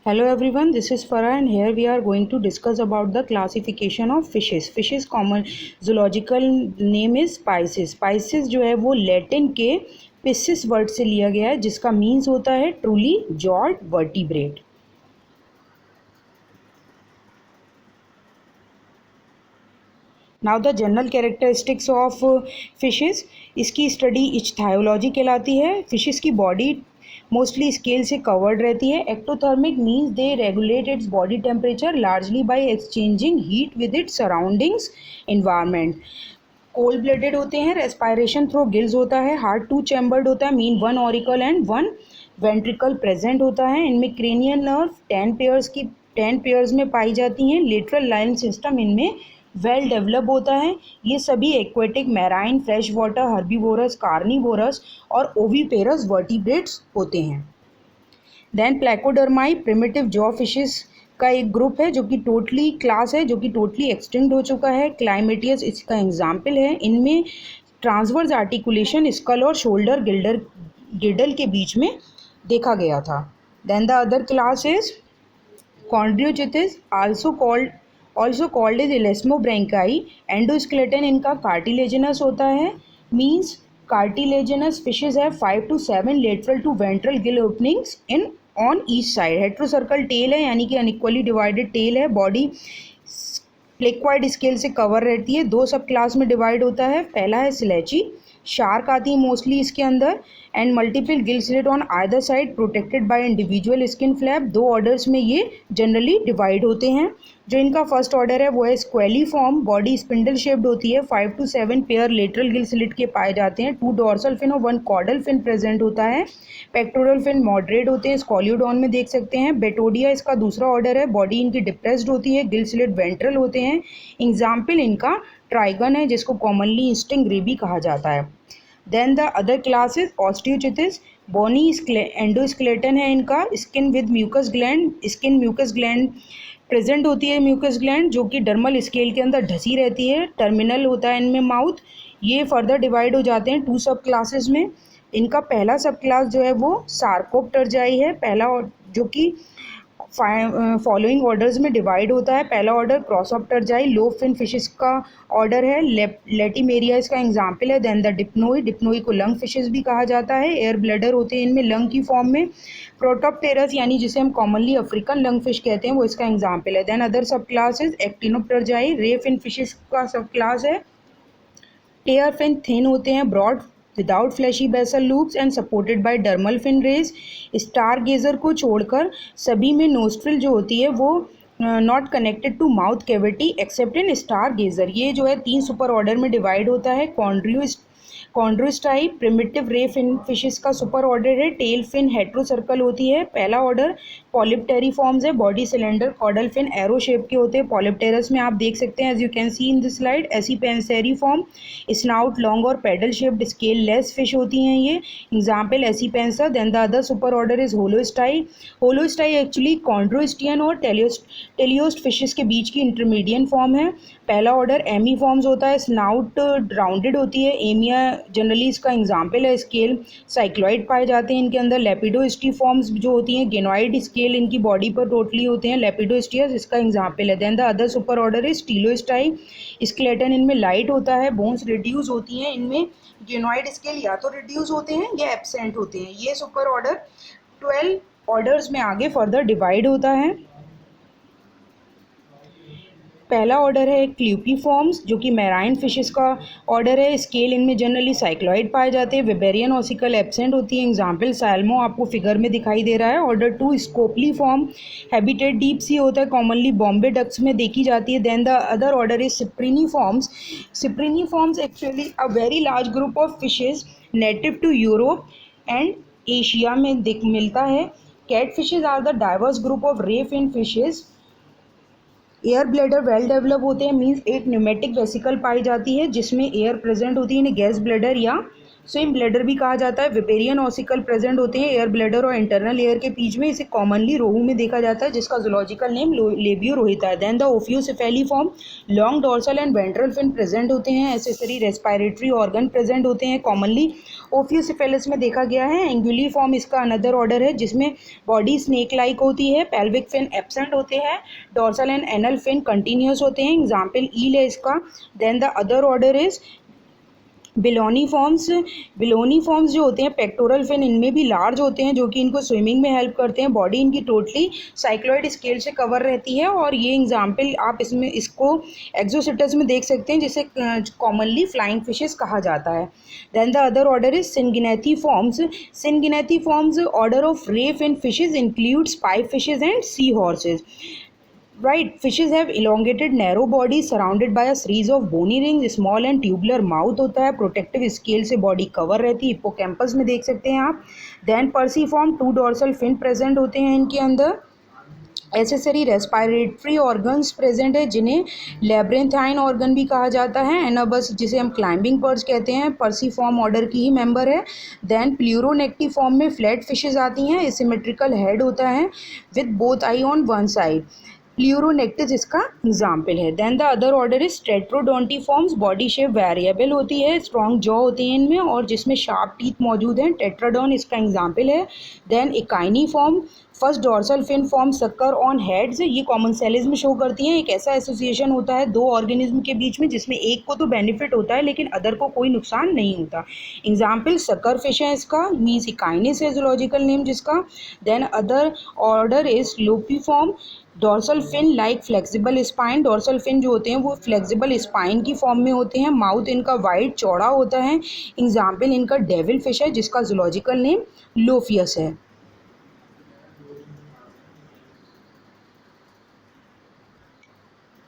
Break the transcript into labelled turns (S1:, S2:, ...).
S1: Hello everyone, this is Farah and here we are going to discuss about the classification of fishes. Fishes common zoological name is Pisces. Pisces जो है वो Latin के piscis word से लिया गया है जिसका मीन्स होता है truly jawed vertebrate. Now the general characteristics of fishes. इसकी स्टडी इच्थायोलॉजी कहलाती है. फिशेस की बॉडी मोस्टली स्केल से कवर्ड रहती है. Ectothermic means they regulate its body temperature largely by exchanging heat with its surroundings environment. Cold blooded होते हैं. Respiration through gills होता है. हार्ट 2 चैम्बर्ड होता है. Mean 1 auricle and 1 ventricle present होता है. इनमें क्रेनियल नर्व 10 पेयर्स में पाई जाती हैं. लेटरल लाइन सिस्टम इनमें वेल डेवलप होता है. ये सभी aquatic, marine, fresh water, herbivorous, carnivorous और ओविपेरस वर्टिब्रेट्स होते हैं. Then placodermi primitive jaw fishes का एक ग्रुप है जो कि टोटली क्लास है जो कि टोटली एक्सटिंक्ट हो चुका है. क्लाइमेटियस इसका एग्जाम्पल है. इनमें ट्रांसवर्स आर्टिकुलेशन स्कल और शोल्डर गिडल के बीच में देखा गया था. Then the other class is chondrichthyes also called is elasmobranchii. Endoskeleton इनका कार्टिलेजिनस होता है. Means cartilaginous fishes have 5 to 7 lateral to ventral gill openings in on each side. Heterocercal tail है यानी कि अनइक्वली डिवाइडेड टेल है. Body placoid scale से cover रहती है. 2 सब क्लास में डिवाइड होता है. पहला है सिलेची. शार्क आती है मोस्टली इसके अंदर. And multiple Gill slit on either side protected by individual skin flap. 2 orders में ये जनरली डिवाइड होते हैं. जो इनका फर्स्ट ऑर्डर है वो है स्क्वेली फॉर्म. बॉडी स्पिंडल शेप्ड होती है. 5 to 7 pair lateral Gill slit के पाए जाते हैं. 2 डॉर्सल फिन और 1 कॉर्डल फिन प्रेजेंट होता है. पेक्टोरल फिन मॉडरेट होते हैं. स्कॉलियोडॉन में देख सकते हैं. बेटोडिया इसका दूसरा ऑर्डर है. बॉडी इनकी डिप्रेस्ड होती है. गिल स्लिट वेंट्रल होते हैं. एग्जाम्पल इनका ट्राइगन है जिसको कॉमनली इंस्टिंग ग्रेबी कहा जाता है. Then the other class is osteichthyes. Bony endoskeleton है इनका. Skin with mucous gland. Skin mucous gland present होती है. म्यूकस ग्लैंड जो कि डर्मल स्केल के अंदर ढसी रहती है. टर्मिनल होता है इनमें माउथ. ये फर्दर डिवाइड हो जाते हैं 2 सब क्लासेस में. इनका पहला सब क्लास जो है वो सार्कोप्टरजाई है. पहला जो कि फॉलोइंग ऑर्डर्स में डिवाइड होता है. पहला ऑर्डर क्रॉसऑप्टरजाई लो फिन फिशेस का ऑर्डर है. लेटिमेरिया इसका एग्जाम्पल है. देन द डिप्नोई को लंग फिशेस भी कहा जाता है. एयर ब्लैडर होते हैं इनमें लंग की फॉर्म में. प्रोटोप्टेरस यानी जिसे हम कॉमनली अफ्रीकन लंग फिश कहते हैं वो इसका एग्जाम्पल है. देन अदर सब क्लास इज एक्टिनोप्टरजाई. रे फिन फिशेस का सब क्लास है. टेयर फिन थिन होते हैं, broad without fleshy basal lobes and supported by dermal fin rays. Stargazer को छोड़कर सभी में नोस्ट्रिल जो होती है वो not connected to mouth cavity except in stargazer. ये जो है 3 सुपर ऑर्डर में डिवाइड होता है. Chondrostei primitive ray fin fishes का सुपर ऑर्डर है. टेल फिन हेट्रोसर्कल होती है. पहला ऑर्डर पॉलिप्टेरी फॉर्म्स है. Body cylinder. Caudal fin arrow shape के होते हैं. पॉलिप्टेरस में आप देख सकते हैं as you can see in this slide. Acipenseriformes. Snout long और paddle shaped scaleless fish होती हैं ये. Example acipenser. Then the other super order is holostei. Holostei actually कॉन्ड्रोस्टियन और टेलियोस्ट फिशेस के बीच की इंटरमीडिएट फॉर्म है. पहला ऑर्डर एमी फॉर्म्स होता है. स्नाउट राउंडेड होती है. एमिया जनरली इसका एग्जाम्पल है. स्केल साइक्लॉइड पाए जाते हैं इनके अंदर. लेपिडोस्टी फॉर्म्स जो होती हैं गेनोइड स्केल इनकी बॉडी पर टोटली होते हैं. लेपिडोस्टियस इसका एग्जाम्पल है. Then the other super order is teleostei. Skeleton इनमें लाइट होता है. बोन्स रिड्यूस होती हैं. इनमें गेनोइड स्केल या तो रिड्यूस होते हैं या एब्सेंट होते हैं. ये सुपर ऑर्डर 12 ऑर्डर्स में आगे फर्दर डिवाइड होता है. पहला ऑर्डर है क्ल्यूपीफॉर्म्स जो कि मैराइन फिशेस का ऑर्डर है. स्केल इनमें जनरली साइक्लॉइड पाए जाते हैं. विबेरियन ऑसिकल एब्सेंट होती है. एग्जाम्पल सैल्मो आपको फिगर में दिखाई दे रहा है. Order 2 scopeliformes. Habitat deep sea होता है. कॉमनली बॉम्बे डक्स में देखी जाती है. Then the other order is cypriniformes. Cypriniformes actually a very large group of fishes native to Europe and Asia में मिलता है. Cat fishes are the diverse group of ray fin fishes. Air bladder well develop होते हैं. Means एक pneumatic vesicle पाई जाती है जिसमें air present होती है. इन्हें गैस ब्लैडर या स्विम ब्लैडर भी कहा जाता है। विपेरियन ऑसिकल प्रेजेंट होते हैं एयर ब्लैडर और इंटरनल एयर के बीच में। इसे कॉमनली रोहू में देखा जाता है जिसका जूलॉजिकल नेम लेबियो रोहिता है। Then the ophiocephaliformes, long dorsal and ventral fin present होते हैं। एसेसरी रेस्पिरेटरी ऑर्गन प्रेजेंट होते हैं, कॉमनली ओफियोसेफेलस में देखा गया है। एंगुली फॉर्म इसका अनदर ऑर्डर है जिसमें बॉडी स्नेक लाइक होती है। पेल्विक फिन एब्सेंट होते हैं। Dorsal and anal fin continuous होते हैं, एग्जाम्पल ईल है इसका। Then the other order is beloniformes. Beloniformes जो होते हैं पेक्टोरल फिन इनमें भी लार्ज होते हैं जो कि इनको स्विमिंग में हेल्प करते हैं। बॉडी इनकी टोटली साइक्लॉइड स्केल से कवर रहती है और ये एग्जाम्पल आप इसमें इसको एक्सोसिटस में देख सकते हैं जिसे कॉमनली फ्लाइंग फिशेस कहा जाता है। Then the other order is syngnathiformes. Syngnathiformes order of ray fin fishes includes pipe fishes and sea horses. Right, fishes have elongated narrow bodies surrounded by a series of bony rings, small and tubular mouth होता है, protective scale से body cover रहती है, hippocampus में देख सकते हैं आप। Then पर्सिफॉर्म, 2 dorsal fin present होते हैं इनके अंदर। एसेसरी रेस्पिरेटरी ऑर्गन्स प्रेजेंट है जिन्हें लेब्रेंथाइन ऑर्गन भी कहा जाता है। एनाबस जिसे हम क्लाइंबिंग पर्च कहते हैं पर्सिफॉर्म ऑर्डर की ही मेंबर है। देन प्लूरोनेक्टी फॉर्म में फ्लैट फिशेज आती हैं, सिमेट्रिकल हेड होता है with both eye on one side. Pleuronectes इसका एग्जाम्पल है। Then the other order is tetraodontiformes. Body shape variable होती है, स्ट्रॉन्ग जॉ होती है इनमें और जिसमें शार्प टीथ मौजूद हैं, टेट्राडॉन इसका एग्जाम्पल है। Then echeneiformes, first dorsal fin form sucker on heads. ये कॉमन सेलिज में शो करती हैं। एक ऐसा एसोसिएशन होता है दो ऑर्गेनिज्म के बीच में जिसमें एक को तो बेनिफिट होता है लेकिन अदर को कोई नुकसान नहीं होता। एग्जाम्पल सक्कर फिश है इसका, मीन्स इकाइनिस है जूलॉजिकल नेम जिसका। Then other order is lophiiform. Dorsal fin like flexible spine. Dorsal fin जो होते हैं वो फ्लेक्सिबल स्पाइन की फॉर्म में होते हैं। माउथ इनका वाइड चौड़ा होता है। एग्जाम्पल इनका डेविल फिश है जिसका जूलॉजिकल नेम लोफियस है।